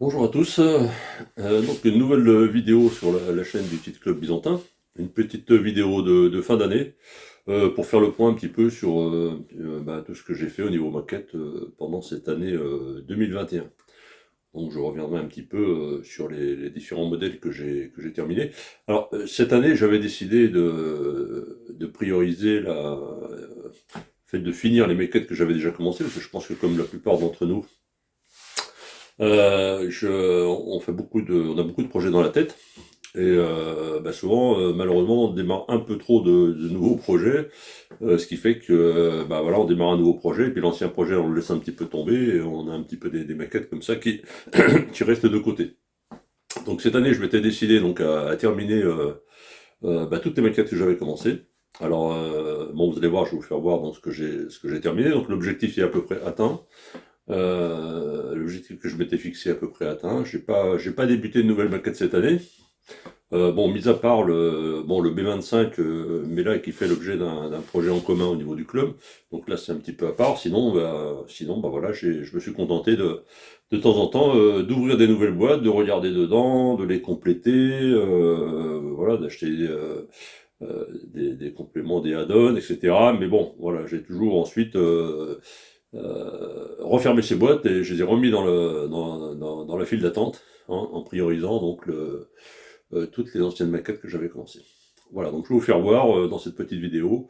Bonjour à tous, donc une nouvelle vidéo sur la chaîne du Kit Club Byzantin, une petite vidéo de fin d'année pour faire le point un petit peu sur tout ce que j'ai fait au niveau maquette pendant cette année 2021. Donc je reviendrai un petit peu sur les différents modèles que j'ai terminés. Alors cette année j'avais décidé de prioriser le fait de finir les maquettes que j'avais déjà commencées, parce que je pense que comme la plupart d'entre nous, on a beaucoup de projets dans la tête et souvent, malheureusement, on démarre un peu trop de nouveaux projets, ce qui fait que voilà, on démarre un nouveau projet et puis l'ancien projet on le laisse un petit peu tomber et on a un petit peu des maquettes comme ça qui qui restent de côté. Donc cette année, je m'étais décidé donc à terminer toutes les maquettes que j'avais commencées. Alors bon, vous allez voir, je vais vous faire voir donc ce que j'ai terminé. Donc l'objectif est à peu près atteint. L'objectif que je m'étais fixé est à peu près atteint. J'ai pas débuté de nouvelles maquettes cette année. Bon, mis à part le B25, mais là qui fait l'objet d'un projet en commun au niveau du club. Donc là c'est un petit peu à part. Sinon, voilà, je me suis contenté de temps en temps d'ouvrir des nouvelles boîtes, de regarder dedans, de les compléter, voilà, d'acheter des compléments, des add-ons, etc. Mais bon, voilà, j'ai toujours ensuite refermé ces boîtes et je les ai remis dans la file d'attente, hein, en priorisant donc toutes les anciennes maquettes que j'avais commencées. Voilà, donc je vais vous faire voir dans cette petite vidéo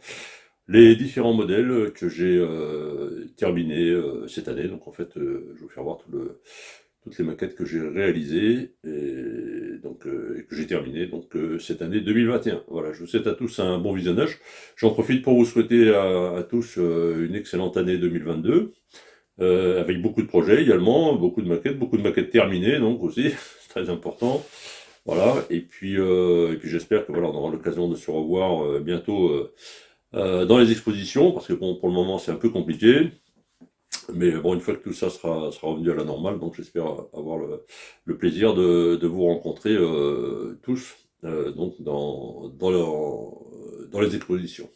les différents modèles que j'ai terminés cette année. Donc en fait, je vais vous faire voir toutes les maquettes que j'ai réalisées et que j'ai terminées donc cette année 2021. Voilà, je vous souhaite à tous un bon visionnage. J'en profite pour vous souhaiter à tous une excellente année 2022 avec beaucoup de projets également, beaucoup de maquettes terminées donc aussi, c'est très important. Voilà, et puis j'espère que voilà, on aura l'occasion de se revoir bientôt dans les expositions, parce que bon, pour le moment c'est un peu compliqué, mais bon, une fois que tout ça sera revenu à la normale, donc j'espère avoir le plaisir de vous rencontrer tous donc dans les expositions.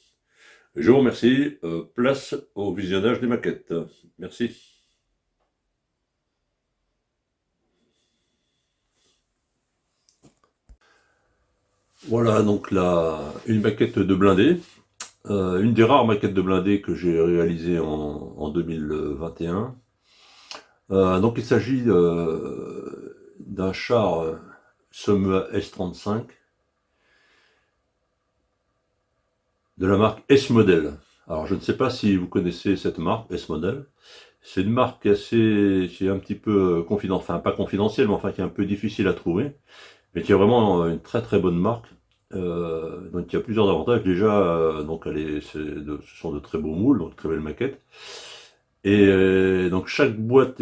Je vous remercie, place au visionnage des maquettes. Merci. Voilà donc une maquette de blindé. Une des rares maquettes de blindés que j'ai réalisées en 2021. Donc il s'agit d'un char Somme S35 de la marque S-Model. Alors je ne sais pas si vous connaissez cette marque S-Model. C'est une marque qui est un petit peu confidentielle, enfin pas confidentielle, mais enfin qui est un peu difficile à trouver, mais qui est vraiment une très très bonne marque. Donc il y a plusieurs avantages. Déjà, donc ce sont de très beaux moules, donc très belles maquettes. Et donc chaque boîte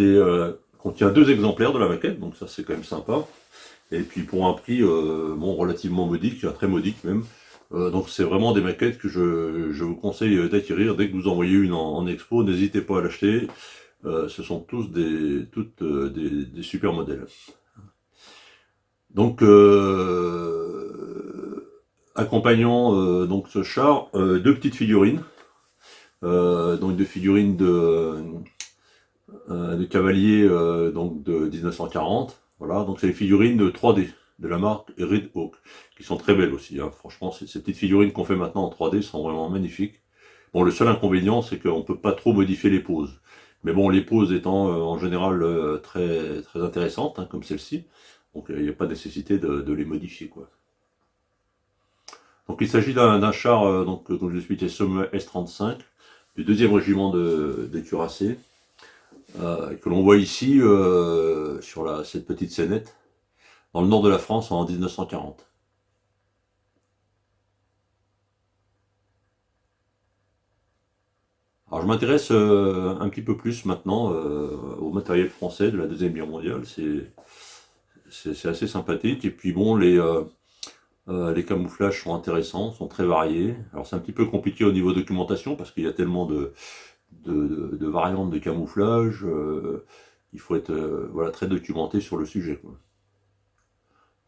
contient 2 exemplaires de la maquette, donc ça c'est quand même sympa. Et puis pour un prix bon, relativement modique, très modique même. Donc c'est vraiment des maquettes que je vous conseille d'acquérir dès que vous envoyez une en expo. N'hésitez pas à l'acheter. Ce sont toutes des super modèles. Donc accompagnant donc ce char, 2 petites figurines. Donc des figurines de cavaliers donc de 1940. Voilà, donc c'est les figurines de 3D de la marque Red Hawk, qui sont très belles aussi, hein. Franchement, ces petites figurines qu'on fait maintenant en 3D sont vraiment magnifiques. Bon, le seul inconvénient, c'est qu'on ne peut pas trop modifier les poses. Mais bon, les poses étant en général très, très intéressantes, hein, comme celle-ci, donc il n'y a pas de nécessité de les modifier, quoi. Donc il s'agit d'un char, donc, comme je l'expliquais, Somme S35, du 2e régiment des cuirassés, que l'on voit ici sur cette petite scénette, dans le nord de la France en 1940. Alors je m'intéresse un petit peu plus maintenant au matériel français de la Deuxième Guerre mondiale, c'est assez sympathique, et puis bon, les camouflages sont intéressants, sont très variés. Alors c'est un petit peu compliqué au niveau documentation, parce qu'il y a tellement de variantes de camouflage, il faut être voilà, très documenté sur le sujet, quoi.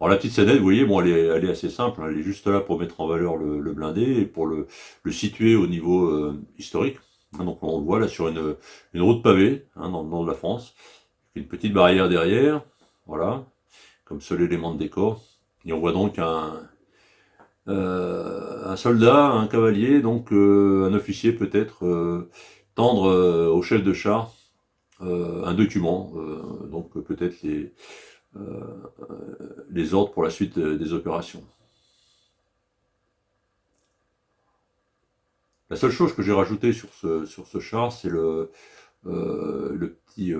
Alors la petite scénette, vous voyez, bon, elle est assez simple, hein. Elle est juste là pour mettre en valeur le blindé et pour le situer au niveau historique. Hein, donc on le voit là sur une route pavée, hein, dans le nord de la France, une petite barrière derrière. voilà, comme seul élément de décor. Et on voit donc un soldat, un cavalier, donc un officier peut-être, tendre au chef de char un document, donc peut-être les ordres pour la suite des opérations. La seule chose que j'ai rajouté sur ce char, c'est le petit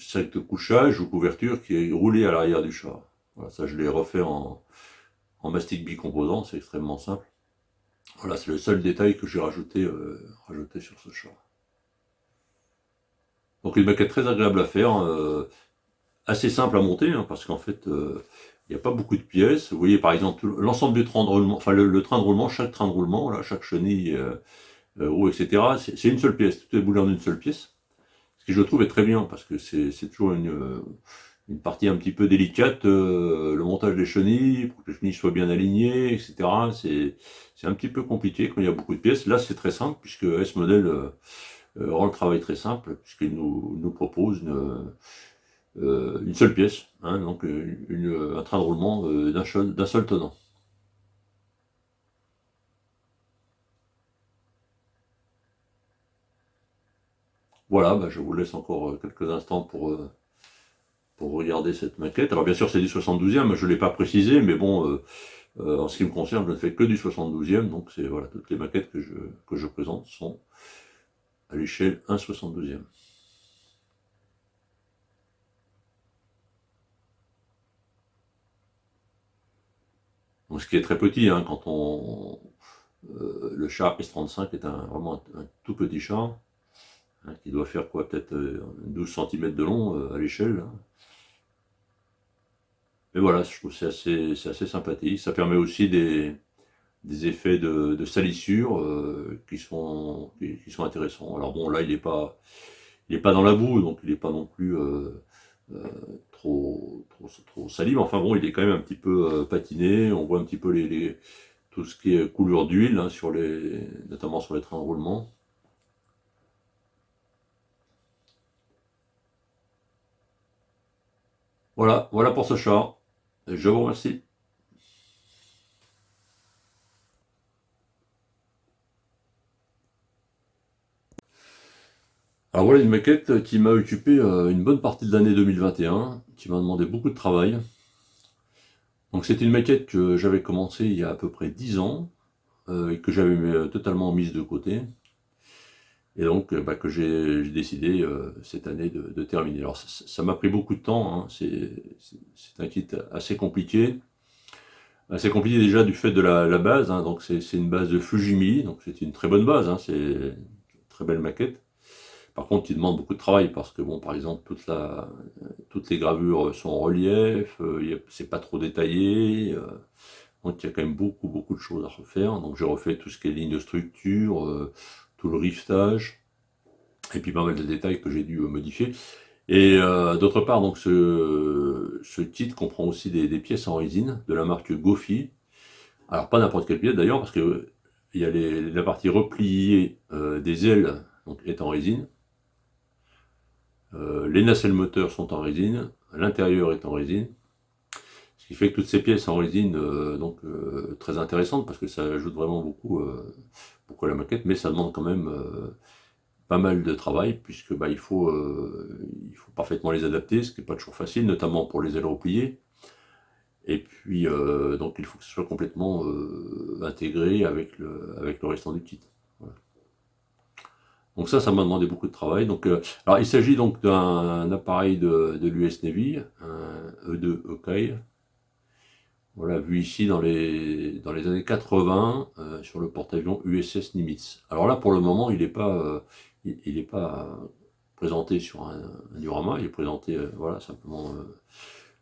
sac de couchage ou couverture qui est roulé à l'arrière du char. Voilà, ça je l'ai refait en mastic bicomposant, c'est extrêmement simple. Voilà, c'est le seul détail que j'ai rajouté sur ce char. Donc une maquette très agréable à faire, assez simple à monter, hein, parce qu'en fait, il n'y a pas beaucoup de pièces. Vous voyez par exemple l'ensemble du train de roulement, enfin le train de roulement, chaque train de roulement, là, chaque chenille, roue, etc. C'est une seule pièce, tout est boulé en une seule pièce. Ce qui je trouve est très bien, parce que c'est toujours une partie un petit peu délicate, le montage des chenilles, pour que les chenilles soient bien alignées, etc. C'est un petit peu compliqué quand il y a beaucoup de pièces. Là, c'est très simple, puisque S-Model rend le travail très simple, puisqu'il nous propose une seule pièce, hein, donc un train de roulement d'un seul tenant. Voilà, bah, je vous laisse encore quelques instants pour regarder cette maquette. Alors bien sûr c'est du 72e, je ne l'ai pas précisé, mais bon, en ce qui me concerne, je ne fais que du 72e, donc c'est voilà, toutes les maquettes que je présente sont à l'échelle 1/72e. Donc ce qui est très petit, hein, le char S35 est vraiment un tout petit char, hein, qui doit faire quoi, peut-être 12 cm de long à l'échelle. Hein. Mais voilà, je trouve que c'est assez sympathique. Ça permet aussi des effets de salissure qui sont intéressants. Alors bon, là, il est pas dans la boue, donc il n'est pas non plus euh, trop sali, mais enfin bon, il est quand même un petit peu patiné. On voit un petit peu tout ce qui est coulure d'huile, hein, notamment sur les trains de roulement. Voilà pour ce char. Je vous remercie. Alors voilà une maquette qui m'a occupé une bonne partie de l'année 2021, qui m'a demandé beaucoup de travail. Donc c'est une maquette que j'avais commencé il y a à peu près 10 ans, et que j'avais totalement mise de côté, et donc bah, que j'ai décidé cette année de terminer. Alors ça m'a pris beaucoup de temps, hein. C'est un kit assez compliqué déjà du fait de la base, hein. Donc c'est une base de Fujimi, donc c'est une très bonne base, hein. C'est une très belle maquette. Par contre, il demande beaucoup de travail parce que, bon, par exemple, toutes les gravures sont en relief, c'est pas trop détaillé, donc il y a quand même beaucoup de choses à refaire. Donc j'ai refait tout ce qui est ligne de structure, tout le riftage, et puis pas mal de détails que j'ai dû modifier. Et d'autre part, donc ce kit comprend aussi des pièces en résine de la marque Gofi. Alors pas n'importe quelle pièce d'ailleurs, parce que il y a la partie repliée des ailes donc, est en résine. Les nacelles moteurs sont en résine, l'intérieur est en résine, ce qui fait que toutes ces pièces en résine, très intéressantes parce que ça ajoute vraiment beaucoup à la maquette, mais ça demande quand même pas mal de travail puisque bah, il faut parfaitement les adapter, ce qui n'est pas toujours facile, notamment pour les ailes repliées. Et puis donc il faut que ce soit complètement intégré avec le restant du kit. Voilà. Donc ça m'a demandé beaucoup de travail. Donc, alors il s'agit donc d'un appareil de l'US Navy, un E2 Hawkeye. Voilà, vu ici dans les années 80 sur le porte-avions USS Nimitz. Alors là, pour le moment, il est pas présenté sur un diorama, il est présenté voilà, simplement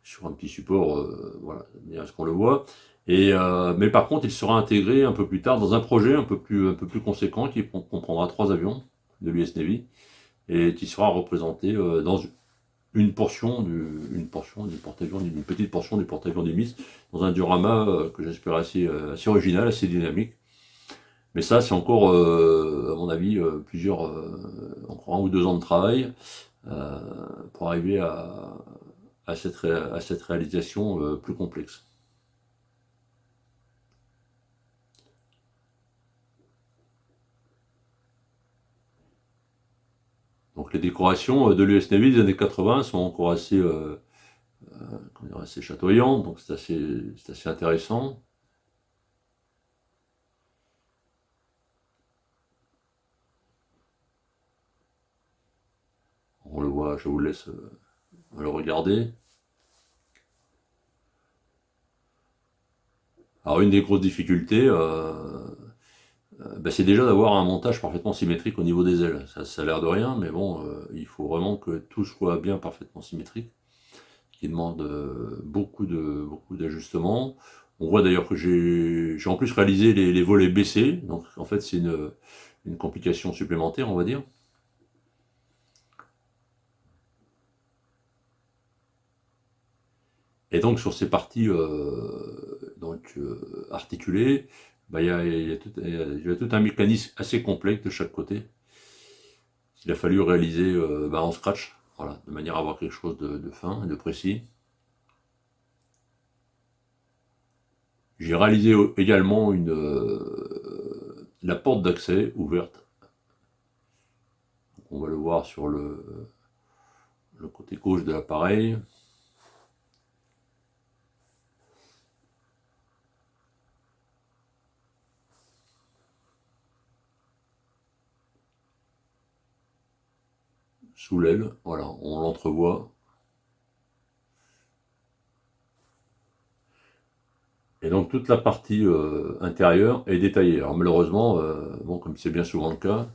sur un petit support, voilà, à ce qu'on le voit. Mais par contre, il sera intégré un peu plus tard dans un projet un peu plus conséquent qui comprendra 3 avions de l'US Navy et qui sera représenté dans une petite portion du porte-avions Nimitz dans un diorama que j'espère assez original, assez dynamique. Mais ça, c'est encore, à mon avis, encore 1 ou 2 ans de travail. pour arriver à cette réalisation plus complexe. Donc les décorations de l'US Navy des années 80 sont encore assez chatoyantes, donc c'est assez intéressant. On le voit, je vous laisse le regarder. Alors une des grosses difficultés, c'est déjà d'avoir un montage parfaitement symétrique au niveau des ailes. Ça a l'air de rien, mais bon, il faut vraiment que tout soit bien parfaitement symétrique, ce qui demande beaucoup d'ajustements. On voit d'ailleurs que j'ai en plus réalisé les volets baissés, donc en fait c'est une complication supplémentaire, on va dire. Et donc sur ces parties articulées, il y a tout un mécanisme assez complexe de chaque côté qu'il a fallu réaliser en scratch, voilà, de manière à avoir quelque chose de fin et de précis. J'ai réalisé également la porte d'accès ouverte. On va le voir sur le côté gauche de l'appareil. Sous l'aile, voilà, on l'entrevoit. Et donc toute la partie intérieure est détaillée. Alors malheureusement, comme c'est bien souvent le cas,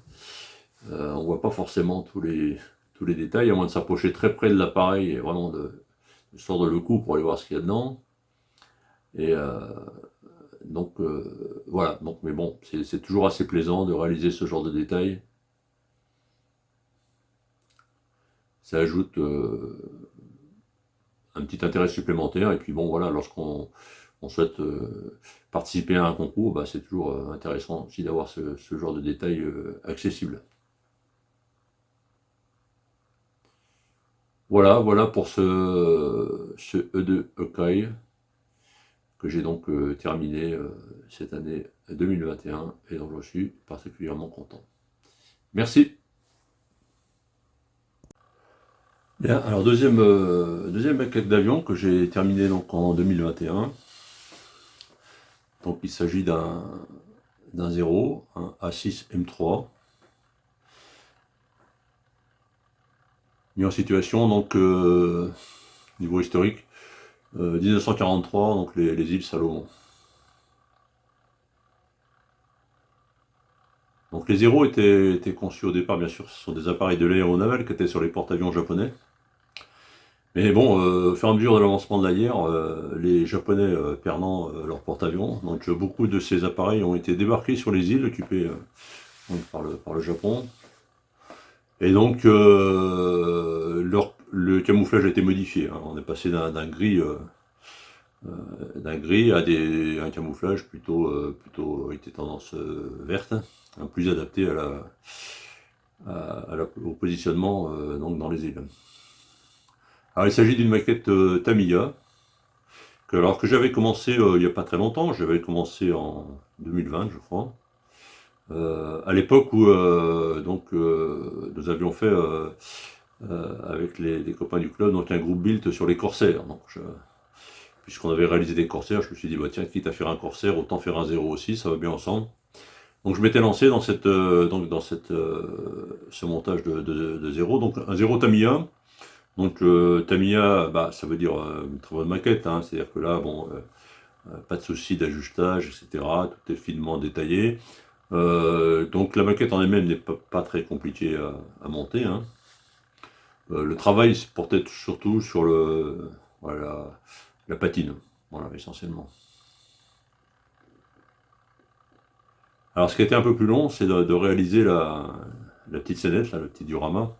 on ne voit pas forcément tous les détails, à moins de s'approcher très près de l'appareil et vraiment de sortir le coup pour aller voir ce qu'il y a dedans. Et voilà, mais bon, c'est toujours assez plaisant de réaliser ce genre de détails. Ça ajoute un petit intérêt supplémentaire. Et puis bon, voilà, lorsqu'on souhaite participer à un concours, c'est toujours intéressant aussi d'avoir ce genre de détails accessibles. Voilà pour ce E2 Hawkeye que j'ai donc terminé cette année 2021 et dont je suis particulièrement content. Merci. Bien, alors deuxième maquette d'avion que j'ai terminé donc en 2021. Donc il s'agit d'un 0, un A6 M3, mis en situation donc niveau historique 1943, donc les îles Salomon. Donc les zéros étaient conçus au départ, bien sûr, ce sont des appareils de l'aéronavale qui étaient sur les porte-avions japonais. Mais bon, au fur et à mesure de l'avancement de la guerre, les Japonais perdant leurs porte-avions, donc beaucoup de ces appareils ont été débarqués sur les îles occupées par le Japon. Et donc le camouflage a été modifié, hein. On est passé d'un gris à un camouflage plutôt était tendance verte, hein, plus adapté au positionnement donc dans les îles. Alors il s'agit d'une maquette Tamiya, que j'avais commencé il n'y a pas très longtemps, j'avais commencé en 2020 je crois, à l'époque où nous avions fait avec les copains du club donc un groupe build sur les corsaires. Donc puisqu'on avait réalisé des corsaires, je me suis dit tiens, quitte à faire un corsaire, autant faire un zéro aussi, ça va bien ensemble. Donc je m'étais lancé dans ce montage de zéro, donc un zéro Tamiya. Donc Tamiya, ça veut dire une très bonne maquette, hein. C'est-à-dire que là, pas de souci d'ajustage, etc. Tout est finement détaillé. Donc la maquette en elle-même n'est pas très compliquée à monter, hein. Le travail se portait surtout sur la patine, voilà, essentiellement. Alors ce qui a été un peu plus long, c'est de réaliser la petite scénette, là, le petit diorama.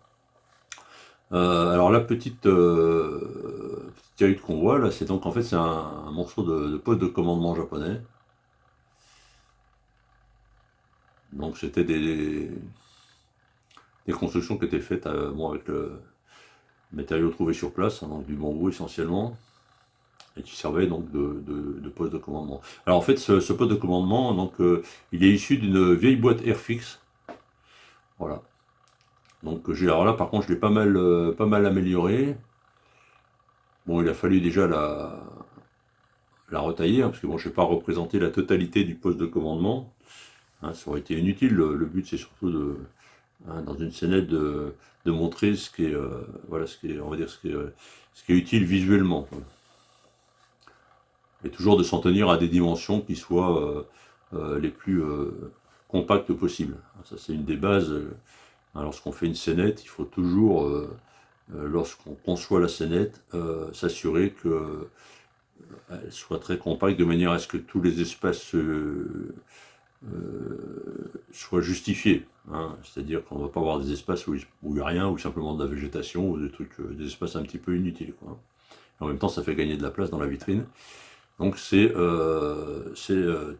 Alors la petite cahute qu'on voit là, c'est donc en fait c'est un morceau de poste de commandement japonais. Donc c'était des constructions qui étaient faites avec matériaux trouvés sur place, hein, donc du bambou essentiellement, et qui servait donc de poste de commandement. Alors en fait, ce poste de commandement, donc, il est issu d'une vieille boîte Airfix. Voilà. Donc alors là, par contre, je l'ai pas mal amélioré. Bon, il a fallu déjà la retailler, hein, parce que bon, je ne vais pas représenter la totalité du poste de commandement. Hein, ça aurait été inutile. Le but, c'est surtout dans une scénette de montrer ce qui est, voilà, on va dire, ce qui est utile visuellement, quoi. Et toujours de s'en tenir à des dimensions qui soient les plus compactes possibles. Ça, c'est une des bases. Hein, lorsqu'on fait une scénette, il faut toujours, lorsqu'on conçoit la scénette, s'assurer qu'elle soit très compacte de manière à ce que tous les espaces soient justifiés. Hein. C'est-à-dire qu'on ne va pas avoir des espaces où il n'y a rien, ou simplement de la végétation, ou des trucs, des espaces un petit peu inutiles, quoi. En même temps, ça fait gagner de la place dans la vitrine. Donc c'est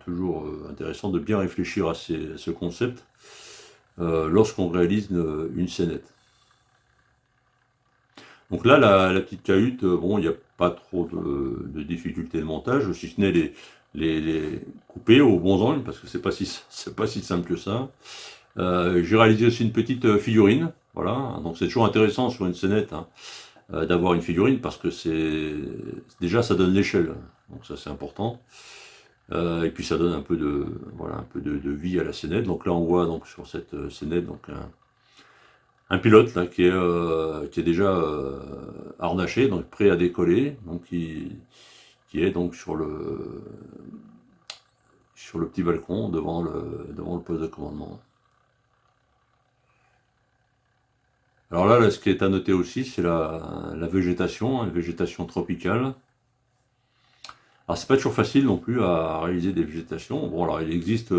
toujours intéressant de bien réfléchir à ce concept lorsqu'on réalise une scénette. Donc là, la petite cahute, bon, il n'y a pas trop de difficultés de montage, si ce n'est les couper aux bons angles, parce que c'est pas si simple que ça. J'ai réalisé aussi une petite figurine, voilà, donc c'est toujours intéressant sur une scénette, hein, d'avoir une figurine, parce que déjà ça donne l'échelle, donc ça c'est important. Et puis ça donne un peu voilà, un peu de vie à la scénette. Donc là on voit donc sur cette scénette donc un pilote là qui est déjà harnaché, donc prêt à décoller, donc qui est donc sur le petit balcon devant le poste de commandement. Alors là, ce qui est à noter aussi, c'est la végétation, une végétation tropicale. Alors c'est pas toujours facile non plus à réaliser des végétations. Bon, alors il existe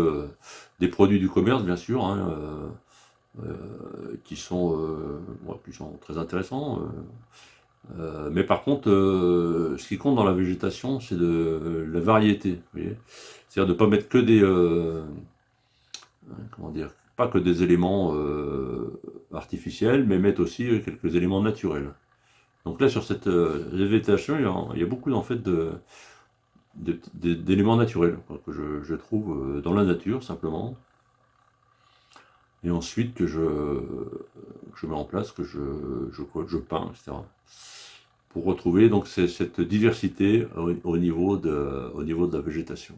des produits du commerce, bien sûr, hein, qui sont très intéressants. Mais par contre, ce qui compte dans la végétation, c'est la variété. Vous voyez, c'est-à-dire de ne pas mettre que comment dire, pas que des éléments artificiels, mais mettre aussi quelques éléments naturels. Donc là, sur cette végétation, il y a beaucoup en fait d'éléments naturels, quoi, que je trouve dans la nature simplement, et ensuite que je mets en place, que je peins, etc. Pour retrouver donc cette diversité au niveau de la végétation.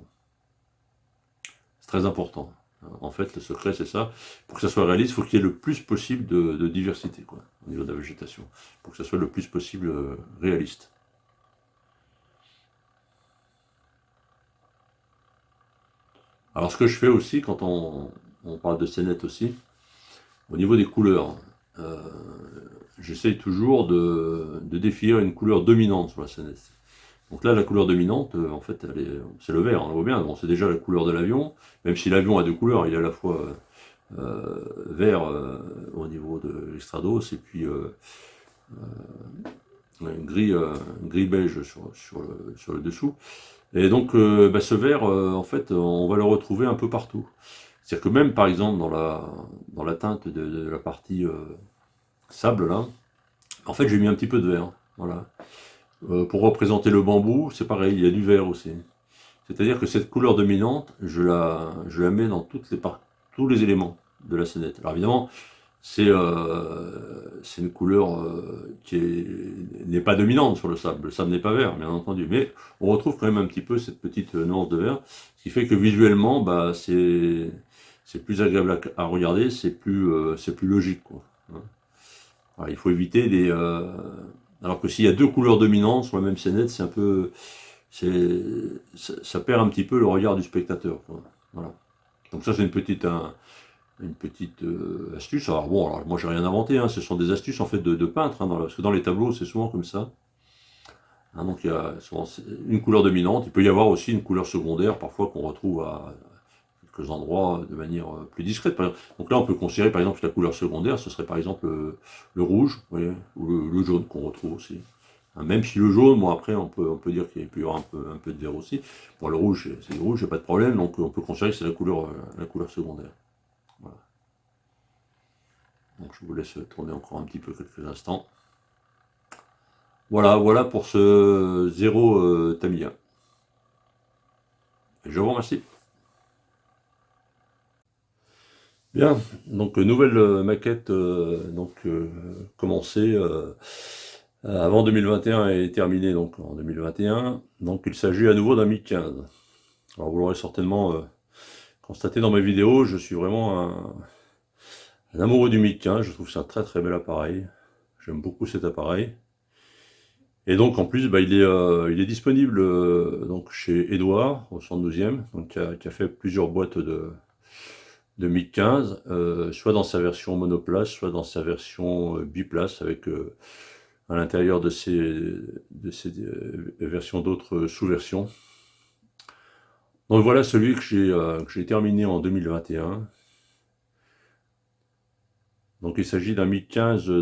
C'est très important. En fait, le secret, c'est ça. Pour que ça soit réaliste, il faut qu'il y ait le plus possible de diversité, quoi, au niveau de la végétation, pour que ça soit le plus possible réaliste. Alors, ce que je fais aussi, quand on parle de scénette aussi, au niveau des couleurs, euh, j'essaye toujours de définir une couleur dominante sur la scénette. Donc là, la couleur dominante, en fait, c'est le vert, on le voit bien. Bon, c'est déjà la couleur de l'avion, même si l'avion a deux couleurs, il y a à la fois vert au niveau de l'extrados, et puis gris beige sur le dessous. Et donc, ce vert, en fait, on va le retrouver un peu partout. C'est-à-dire que même, par exemple, dans la teinte de la partie sable, là, en fait, j'ai mis un petit peu de vert. Voilà. Pour représenter le bambou, c'est pareil, il y a du vert aussi. C'est-à-dire que cette couleur dominante, je la mets dans tous les éléments de la scénette. Alors évidemment, c'est une couleur qui n'est pas dominante sur le sable. Le sable n'est pas vert, bien entendu, mais on retrouve quand même un petit peu cette petite nuance de vert, ce qui fait que visuellement, c'est plus agréable à regarder, c'est plus logique, quoi. Hein. Alors, il faut éviter alors que s'il y a deux couleurs dominantes sur la même scénette, c'est un peu, ça perd un petit peu le regard du spectateur, quoi. Voilà. Donc ça, c'est une petite astuce. Alors bon, alors moi j'ai rien inventé, hein, ce sont des astuces en fait de peintre, hein, parce que dans les tableaux c'est souvent comme ça. Hein, donc il y a souvent une couleur dominante, il peut y avoir aussi une couleur secondaire parfois qu'on retrouve à quelques endroits de manière plus discrète. Donc là on peut considérer par exemple que la couleur secondaire ce serait par exemple le rouge, vous voyez, ou le jaune qu'on retrouve aussi. Hein, même si le jaune, bon après on peut dire qu'il peut y avoir un peu de vert aussi. Bon le rouge c'est le rouge, il n'y a pas de problème, donc on peut considérer que c'est la couleur secondaire. Voilà. Donc je vous laisse tourner encore un petit peu quelques instants. Voilà pour ce zéro Tamiya. Je vous remercie. Bien, donc nouvelle maquette commencée avant 2021 et terminée donc en 2021. Donc il s'agit à nouveau d'un MiG 15. Alors vous l'aurez certainement constaté dans mes vidéos, je suis vraiment un amoureux du MiG 15. Je trouve que c'est un très très bel appareil. J'aime beaucoup cet appareil. Et donc en plus, il est disponible donc chez Edouard au 112e, donc qui a fait plusieurs boîtes de MiG 15, soit dans sa version monoplace, soit dans sa version biplace, avec à l'intérieur de ces versions d'autres sous-versions. Donc voilà celui que j'ai terminé en 2021. Donc il s'agit d'un MiG 15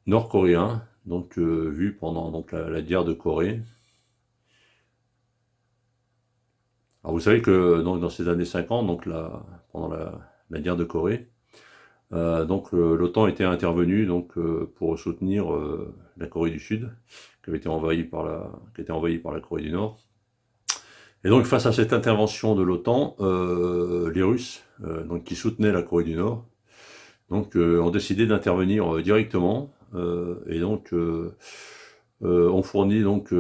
nord-coréen, donc vu pendant donc la guerre de Corée. Alors vous savez que donc, dans ces années 50, donc pendant la guerre de Corée, l'OTAN était intervenue donc pour soutenir la Corée du Sud, qui était envahie par la Corée du Nord. Et donc face à cette intervention de l'OTAN, les Russes, donc qui soutenaient la Corée du Nord, donc ont décidé d'intervenir directement et donc ont fourni donc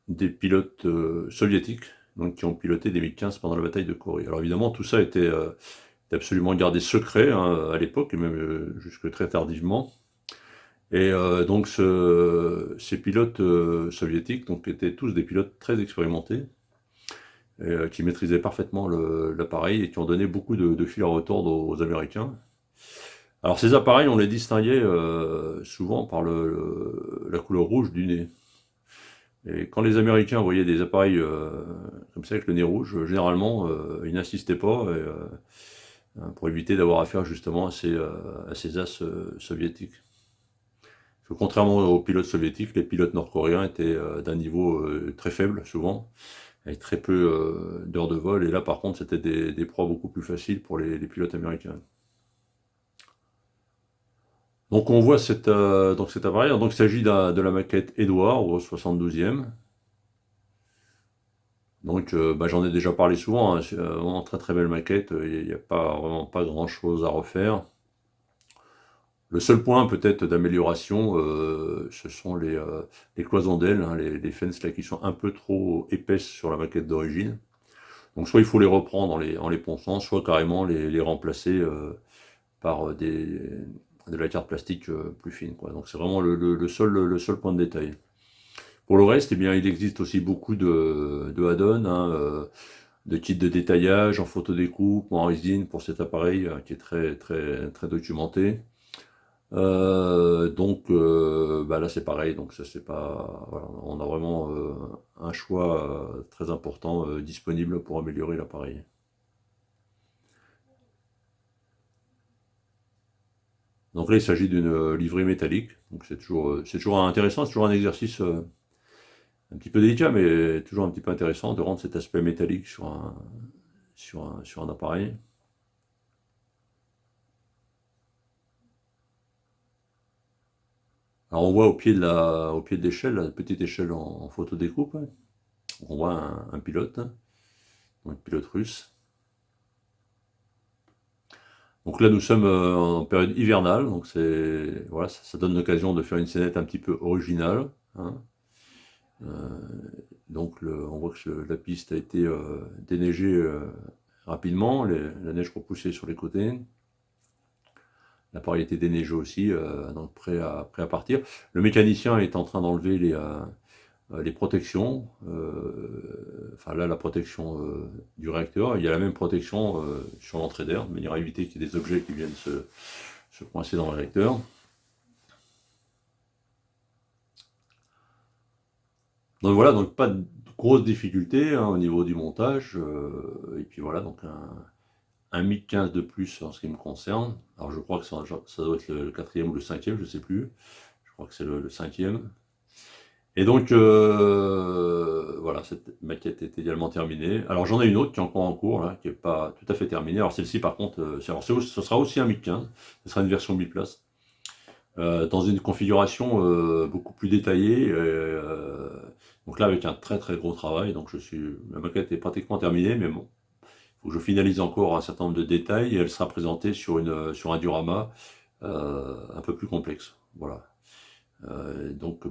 des pilotes soviétiques donc qui ont piloté des MiG-15 pendant la bataille de Corée. Alors évidemment tout ça était absolument gardé secret hein, à l'époque et même jusque très tardivement. Et donc ces pilotes soviétiques donc étaient tous des pilotes très expérimentés qui maîtrisaient parfaitement l'appareil et qui ont donné beaucoup de fil à retordre aux Américains. Alors ces appareils, on les distinguait souvent par la couleur rouge du nez. Et quand les Américains voyaient des appareils comme ça avec le nez rouge, généralement ils n'insistaient pas pour éviter d'avoir affaire justement à ces as soviétiques. Parce que contrairement aux pilotes soviétiques, les pilotes nord-coréens étaient d'un niveau très faible souvent, avec très peu d'heures de vol, et là par contre c'était des proies beaucoup plus faciles pour les pilotes américains. Donc on voit cet appareil, donc il s'agit de la maquette Edouard au 72e. Donc j'en ai déjà parlé souvent, hein, c'est vraiment très très belle maquette, il n'y a vraiment pas grand chose à refaire. Le seul point peut-être d'amélioration, ce sont les cloisons d'ailes, hein, les fens là qui sont un peu trop épaisses sur la maquette d'origine. Donc soit il faut les reprendre en les ponçant, soit carrément les remplacer par de la carte plastique plus fine, quoi. Donc c'est vraiment le seul point de détail. Pour le reste, eh bien, il existe aussi beaucoup de add-ons, hein, de kits de détaillage en photodécoupe ou en résine pour cet appareil qui est très, très, très documenté. Là c'est pareil, donc ça c'est pas. Voilà, on a vraiment un choix très important disponible pour améliorer l'appareil. Donc là il s'agit d'une livrée métallique, donc c'est toujours intéressant, c'est toujours un exercice un petit peu délicat, mais toujours un petit peu intéressant de rendre cet aspect métallique sur un appareil. Alors on voit au pied de l'échelle, la petite échelle en photodécoupe, hein. On voit un pilote, un pilote russe. Donc là nous sommes en période hivernale, donc voilà, ça donne l'occasion de faire une scénette un petit peu originale, hein. On voit que la piste a été déneigée rapidement, la neige repoussée sur les côtés. L'appareil a été déneigé aussi, donc prêt à partir. Le mécanicien est en train d'enlever les protections. Enfin là, la protection du réacteur. Il y a la même protection sur l'entrée d'air, de manière à éviter qu'il y ait des objets qui viennent se coincer dans le réacteur. Donc voilà, donc pas de grosses difficultés hein, au niveau du montage. Et puis voilà, donc un MiG 15 de plus en ce qui me concerne. Alors je crois que ça doit être le quatrième ou le cinquième, je ne sais plus. Je crois que c'est le cinquième. Et donc voilà, cette maquette est également terminée. Alors j'en ai une autre qui est encore en cours, là, qui n'est pas tout à fait terminée. Alors celle-ci par contre, ce sera aussi un MiG 15, ce sera une version biplace. dans une configuration beaucoup plus détaillée. Donc là, avec un très très gros travail, donc ma maquette est pratiquement terminée, mais bon, il faut que je finalise encore un certain nombre de détails et elle sera présentée sur un diorama un peu plus complexe. Voilà. Donc,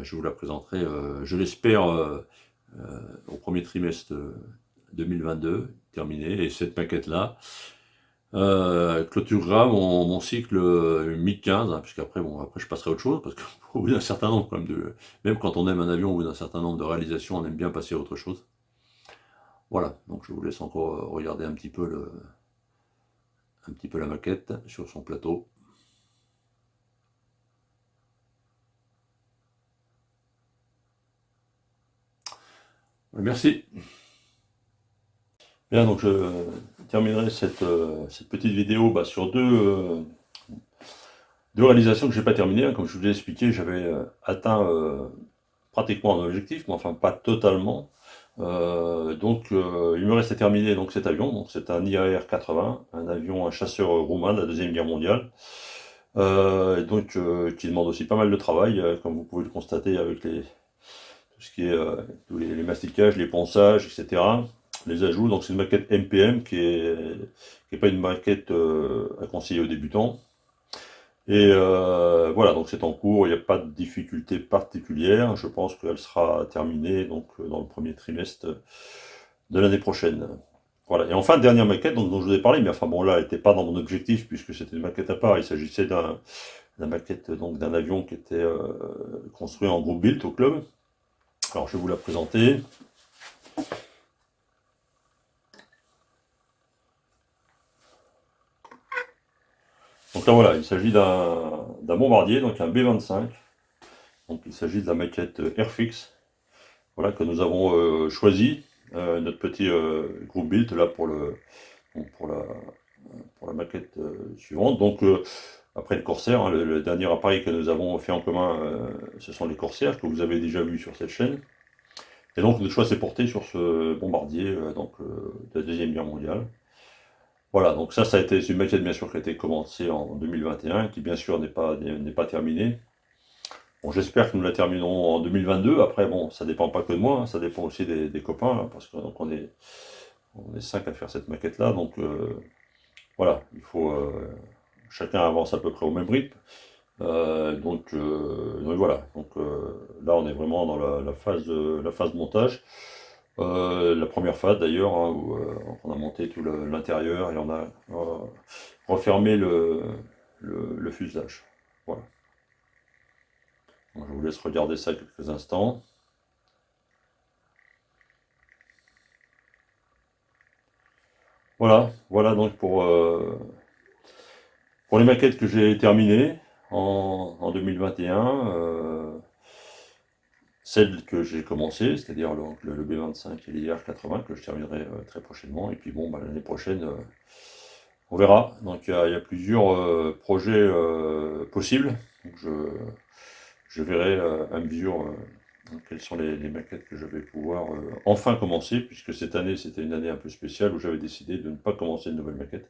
je vous la présenterai, je l'espère, au premier trimestre 2022, terminé. Et cette maquette-là clôturera mon cycle 1015, hein, puisqu'après, bon, après je passerai à autre chose, parce qu'au bout d'un certain nombre, quand même, même quand on aime un avion, au bout d'un certain nombre de réalisations, on aime bien passer à autre chose. Voilà, donc je vous laisse encore regarder un petit peu la maquette sur son plateau. Merci. Bien, donc je terminerai cette petite vidéo sur deux réalisations que je n'ai pas terminées, hein. Comme je vous l'ai expliqué, j'avais atteint pratiquement un objectif, mais enfin pas totalement. Il me reste à terminer donc cet avion. Donc c'est un IAR 80, un chasseur roumain de la Deuxième Guerre mondiale, qui demande aussi pas mal de travail, comme vous pouvez le constater avec tout ce qui est tous les mastiquages, les ponçages, etc. Les ajouts. Donc c'est une maquette MPM qui est pas une maquette à conseiller aux débutants. Et voilà, donc c'est en cours, il n'y a pas de difficulté particulière. Je pense qu'elle sera terminée donc, dans le premier trimestre de l'année prochaine. Voilà. Et enfin, dernière maquette dont je vous ai parlé, mais enfin bon, là, elle n'était pas dans mon objectif puisque c'était une maquette à part. Il s'agissait d'un maquette donc d'un avion qui était construit en groupe build au club. Alors, je vais vous la présenter. Donc là, voilà, il s'agit d'un bombardier, donc un B-25. Donc, il s'agit de la maquette Airfix, voilà, que nous avons choisi, notre petit groupe build là pour la, pour la maquette suivante. Donc après le Corsair, hein, le dernier appareil que nous avons fait en commun, ce sont les Corsair que vous avez déjà vu sur cette chaîne. Et donc notre choix s'est porté sur ce bombardier de la Deuxième Guerre mondiale. Voilà, donc ça a été une maquette bien sûr qui a été commencée en 2021, qui bien sûr n'est pas terminée. Bon, j'espère que nous la terminerons en 2022. Après, bon, ça dépend pas que de moi, hein, ça dépend aussi des copains, hein, parce que donc, on est 5 à faire cette maquette-là. Donc voilà, il faut chacun avance à peu près au même rythme. Donc voilà, là on est vraiment dans la phase montage. La première phase d'ailleurs, hein, où on a monté tout l'intérieur et on a refermé le fuselage. Voilà. Donc, je vous laisse regarder ça quelques instants. Voilà donc pour les maquettes que j'ai terminées en 2021. Celle que j'ai commencé, c'est-à-dire le B25 et l'IR80 que je terminerai très prochainement. Et puis bon, l'année prochaine, on verra. Donc il y a plusieurs projets possibles. Donc, je verrai à mesure quelles sont les maquettes que je vais pouvoir enfin commencer, puisque cette année c'était une année un peu spéciale où j'avais décidé de ne pas commencer de nouvelles maquettes,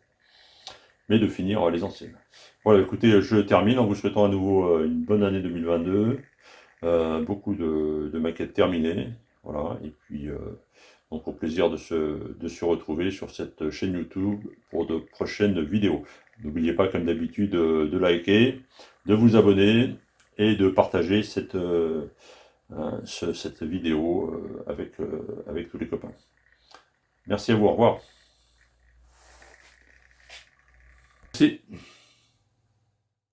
mais de finir les anciennes. Voilà, écoutez, je termine en vous souhaitant à nouveau une bonne année 2022. Beaucoup de maquettes terminées, voilà, et puis donc au plaisir de se retrouver sur cette chaîne YouTube pour de prochaines vidéos. N'oubliez pas comme d'habitude de liker, de vous abonner et de partager cette vidéo avec tous les copains. Merci à vous, au revoir. Merci.